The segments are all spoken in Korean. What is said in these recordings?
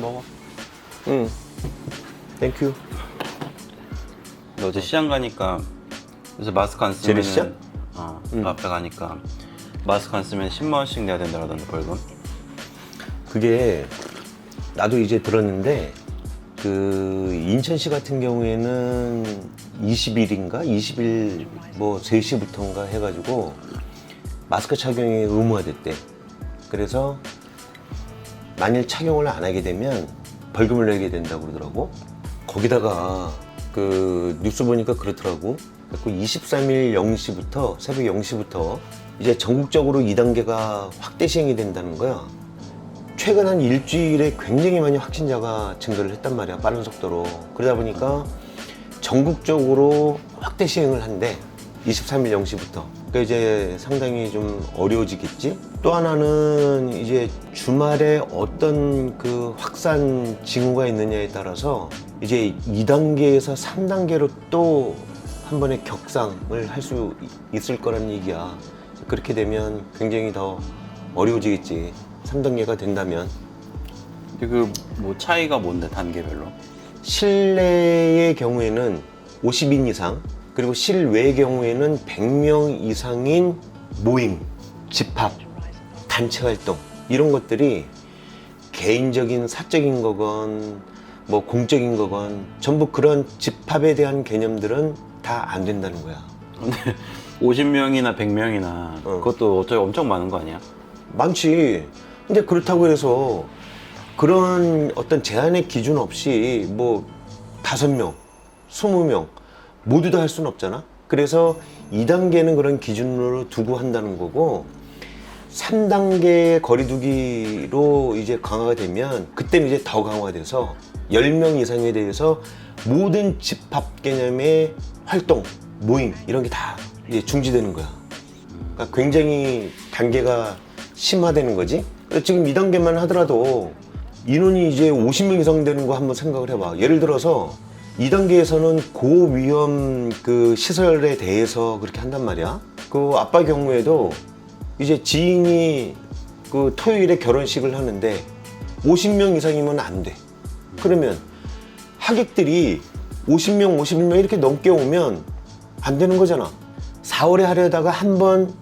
먹어. 응. 땡큐. 너 어제 시장 가니까 요새 마스크 안 쓰면 재래시장? 앞에 가니까 마스크 안 쓰면 10만 원씩 내야 된다 그러던데 벌금. 그게 나도 이제 들었는데 그 인천시 같은 경우에는 20일인가 20일 뭐 3시부터인가 해가지고 마스크 착용이 의무화됐대. 그래서 만일 착용을 안 하게 되면 벌금을 내게 된다고 그러더라고. 거기다가 그 뉴스 보니까 그렇더라고. 그래서 23일 0시부터 새벽 0시부터 이제 전국적으로 2단계가 확대 시행이 된다는 거야. 최근 한 일주일에 굉장히 많이 확진자가 증가를 했단 말이야, 빠른 속도로. 그러다 보니까 전국적으로 확대 시행을 한대. 23일 0시부터. 그러니까 이제 상당히 좀 어려워지겠지. 또 하나는 이제 주말에 어떤 그 확산 징후가 있느냐에 따라서 이제 2단계에서 3단계로 또 한 번에 격상을 할 수 있을 거란 얘기야. 그렇게 되면 굉장히 더 어려워지겠지. 3단계가 된다면. 근데 그 뭐 차이가 뭔데 단계별로? 실내의 경우에는 50인 이상, 그리고 실외의 경우에는 100명 이상인 모임, 집합, 단체 활동 이런 것들이 개인적인 사적인 거건 뭐 공적인 거건 전부 그런 집합에 대한 개념들은 다 안 된다는 거야. 근데 50명이나 100명이나 그것도 어차피 엄청 많은 거 아니야? 많지. 근데 그렇다고 해서 그런 어떤 제한의 기준 없이 뭐 5명, 20명 모두 다 할 수는 없잖아. 그래서 2단계는 그런 기준으로 두고 한다는 거고 3단계 거리두기로 이제 강화가 되면 그때는 이제 더 강화돼서 10명 이상에 대해서 모든 집합 개념의 활동, 모임 이런 게 다 중지되는 거야. 그러니까 굉장히 단계가 심화되는 거지. 지금 2단계만 하더라도 인원이 이제 50명 이상 되는 거 한번 생각을 해봐. 예를 들어서 2단계에서는 고위험 그 시설에 대해서 그렇게 한단 말이야. 그 아빠 경우에도 이제 지인이 그 토요일에 결혼식을 하는데 50명 이상이면 안 돼. 그러면 하객들이 50명, 51명 이렇게 넘게 오면 안 되는 거잖아. 4월에 하려다가 한번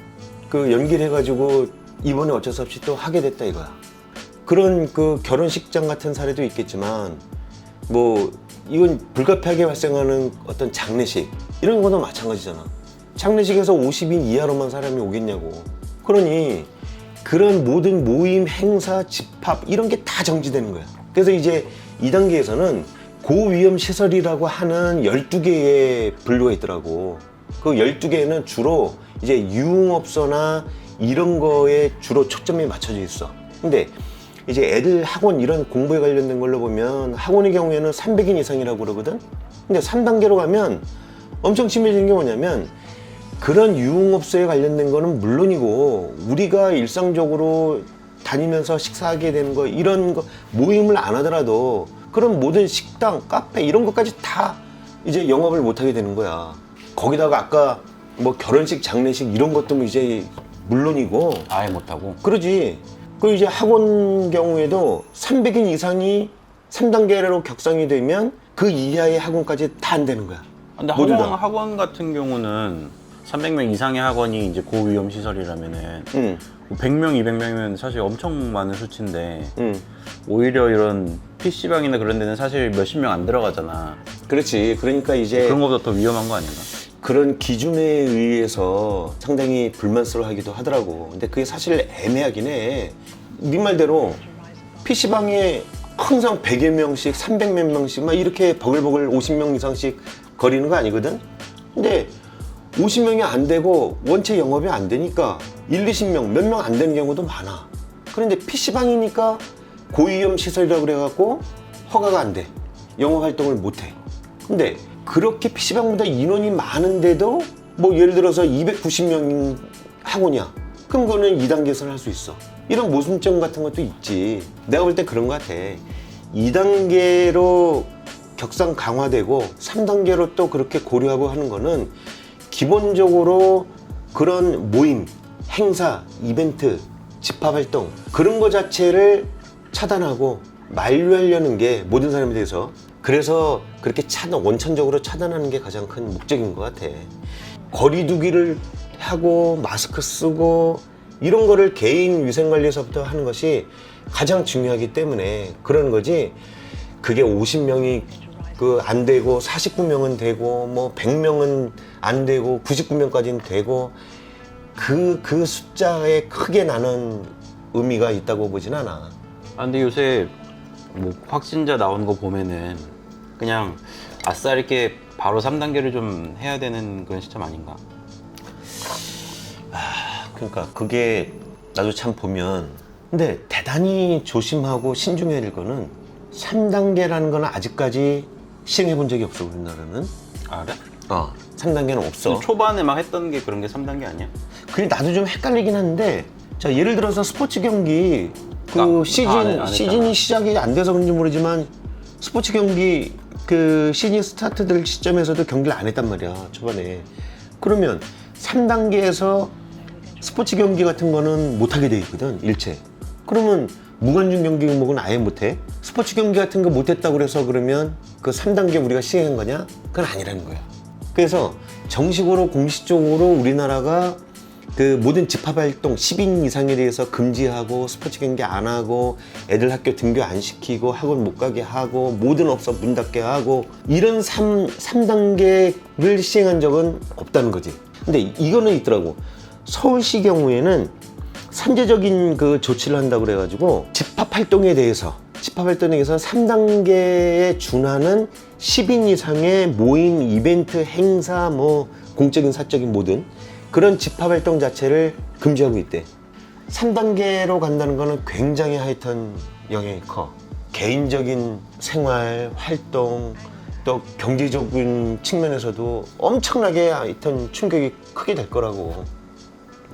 그 연기를 해가지고 이번에 어쩔 수 없이 또 하게 됐다 이거야. 그런 그 결혼식장 같은 사례도 있겠지만 뭐 이건 불가피하게 발생하는 어떤 장례식 이런 거도 마찬가지잖아. 장례식에서 50인 이하로만 사람이 오겠냐고. 그러니 그런 모든 모임, 행사, 집합 이런 게 다 정지되는 거야. 그래서 이제 2단계에서는 고위험 시설이라고 하는 12개의 분류가 있더라고. 그 12개는 주로 이제 유흥업소나 이런 거에 주로 초점이 맞춰져 있어. 근데 이제 애들 학원 이런 공부에 관련된 걸로 보면 학원의 경우에는 300인 이상이라고 그러거든. 근데 3단계로 가면 엄청 심해지는 게 뭐냐면 그런 유흥업소에 관련된 거는 물론이고 우리가 일상적으로 다니면서 식사하게 되는 거 이런 거 모임을 안 하더라도 그런 모든 식당, 카페 이런 것까지 다 이제 영업을 못 하게 되는 거야. 거기다가 아까 뭐 결혼식, 장례식 이런 것도 이제 물론이고 아예 못하고. 그러지. 그 이제 학원 경우에도 300인 이상이 3단계로 격상이 되면 그 이하의 학원까지 다 안 되는 거야. 근데 모두 다. 학원 같은 경우는 300명 이상의 학원이 이제 고위험 시설이라면은 100명, 200명이면 사실 엄청 많은 수치인데 오히려 이런 PC방이나 그런 데는 사실 몇십 명 안 들어가잖아. 그렇지. 그러니까 이제 그런 것보다 더 위험한 거 아닌가? 그런 기준에 의해서 상당히 불만스러워하기도 하더라고. 근데 그게 사실 애매하긴 해. 네 말대로 PC방에 항상 100여 명씩, 300몇 명씩 막 이렇게 버글버글 50명 이상씩 거리는 거 아니거든? 근데 50명이 안 되고 원체 영업이 안 되니까 1, 20명, 몇 명 안 되는 경우도 많아. 그런데 PC방이니까 고위험 시설이라고 그래갖고 허가가 안 돼. 영업 활동을 못 해. 근데 그렇게 PC방보다 인원이 많은데도 뭐 예를 들어서 290명 학원이야. 그럼 그거는 2단계에서는 할 수 있어. 이런 모순점 같은 것도 있지. 내가 볼 때 그런 것 같아. 2단계로 격상 강화되고 3단계로 또 그렇게 고려하고 하는 거는 기본적으로 그런 모임, 행사, 이벤트, 집합활동 그런 거 자체를 차단하고 만류하려는 게 모든 사람에 대해서 그래서 그렇게 원천적으로 차단하는 게 가장 큰 목적인 것 같아. 거리두기를 하고 마스크 쓰고 이런 거를 개인 위생관리에서부터 하는 것이 가장 중요하기 때문에 그러는 거지. 그게 50명이 안 되고 49명은 되고 뭐 100명은 안 되고 99명까지는 되고 그 숫자에 크게 나는 의미가 있다고 보진 않아. 근데 요새 뭐 확진자 나오는 거 보면은 그냥 아싸 이렇게 바로 3단계를 좀 해야 되는 그런 시점 아닌가? 그러니까 그게 나도 참 보면 근데 대단히 조심하고 신중해야 될 거는 3단계라는 거는 아직까지 시행해 본 적이 없어 우리나라는. 아, 그래? 3단계는 없어. 초반에 막 했던 게 그런 게 3단계 아니야? 그게 나도 좀 헷갈리긴 한데 자 예를 들어서 스포츠 경기 안 시즌이 했잖아. 시작이 안 돼서 그런지 모르지만 스포츠 경기 시즌 스타트될 시점에서도 경기를 안 했단 말이야 초반에. 그러면 3단계에서 스포츠 경기 같은 거는 못 하게 돼 있거든 일체. 그러면 무관중 경기 종목은 아예 못 해. 스포츠 경기 같은 거 못 했다고 그래서 그러면 그 3단계 우리가 시행한 거냐? 그건 아니라는 거야. 그래서 정식으로 공식적으로 우리나라가 그 모든 집합활동 10인 이상에 대해서 금지하고 스포츠 경기 안 하고 애들 학교 등교 안 시키고 학원 못 가게 하고 모든 업소 문 닫게 하고 이런 3단계를 시행한 적은 없다는 거지. 근데 이거는 있더라고. 서울시 경우에는 선제적인 그 조치를 한다고 그래가지고 집합활동에 대해서 3단계에 준하는 10인 이상의 모임, 이벤트, 행사, 뭐 공적인 사적인 모든 그런 집합활동 자체를 금지하고 있대. 3단계로 간다는 거는 굉장히 하여튼 영향이 커. 개인적인 생활, 활동, 또 경제적인 측면에서도 엄청나게 하여튼 충격이 크게 될 거라고.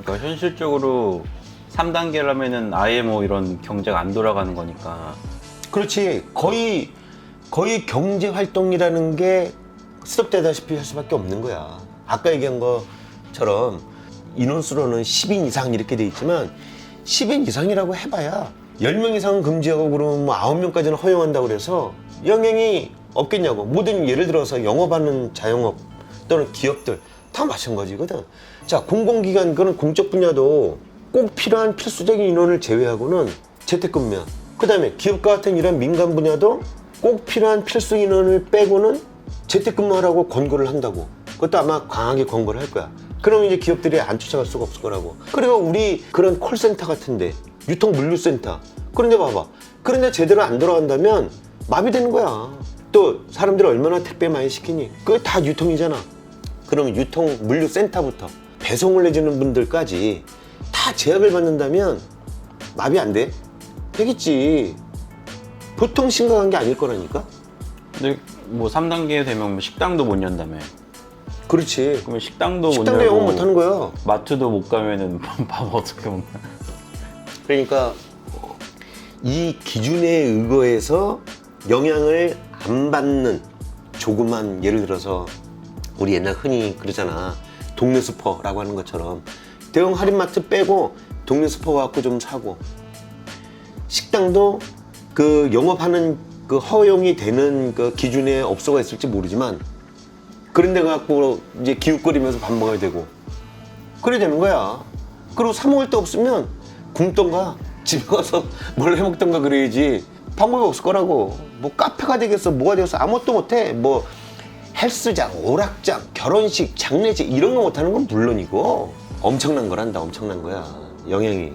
그러니까 현실적으로 3단계라면은 아예 뭐 이런 경제가 안 돌아가는 거니까. 그렇지. 거의 경제 활동이라는 게 스톱되다시피 할 수밖에 없는 거야. 아까 얘기한 것처럼 인원수로는 10인 이상 이렇게 돼 있지만 10인 이상이라고 해봐야 10명 이상은 금지하고 그러면 뭐 9명까지는 허용한다고 그래서 영향이 없겠냐고. 모든 예를 들어서 영업하는 자영업 또는 기업들 다 마찬가지거든. 자, 공공기관 그런 공적 분야도 꼭 필요한 필수적인 인원을 제외하고는 재택근무야. 그 다음에 기업과 같은 이런 민간 분야도 꼭 필요한 필수 인원을 빼고는 재택근무하라고 권고를 한다고. 그것도 아마 강하게 권고를 할 거야. 그러면 이제 기업들이 안 쫓아갈 수가 없을 거라고. 그리고 우리 그런 콜센터 같은데 유통물류센터 그런데 봐봐. 그런데 제대로 안 돌아간다면 마비되는 거야. 또 사람들이 얼마나 택배 많이 시키니? 그게 다 유통이잖아. 그러면 유통물류센터부터 배송을 해주는 분들까지 다 제약을 받는다면 마비 안 돼? 되겠지. 보통 심각한 게 아닐 거라니까. 근데 뭐 3단계 되면 뭐 식당도 못 연다며. 그렇지. 그러면 식당도 못 식당도 열고 영업 못 하는 거야. 마트도 못 가면은 밥 어떻게 먹나? 그러니까 이 기준에 의거해서 영향을 안 받는 조그만 예를 들어서 우리 옛날 흔히 그러잖아. 동네 슈퍼라고 하는 것처럼 대형 할인마트 빼고 동네 슈퍼 와갖고 좀 사고 식당도 그 영업하는 그 허용이 되는 그 기준에 업소가 있을지 모르지만 그런 데 갖고 이제 기웃거리면서 밥 먹어야 되고 그래 되는 거야. 그리고 사 먹을 데 없으면 굶던가 집에 가서 뭘 해먹던가 그래야지 방법이 없을 거라고. 뭐 카페가 되겠어 뭐가 되겠어 아무것도 못해. 뭐 헬스장, 오락장, 결혼식, 장례식 이런 거 못하는 건 물론이고 엄청난 거란다. 엄청난 거야 영향이.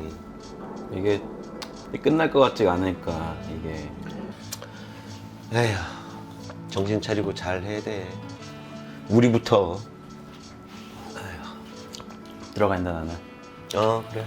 이게 끝날 것 같지가 않으니까 이게. 에휴 정신 차리고 잘 해야 돼. 우리부터. 들어간다 나는. 그래.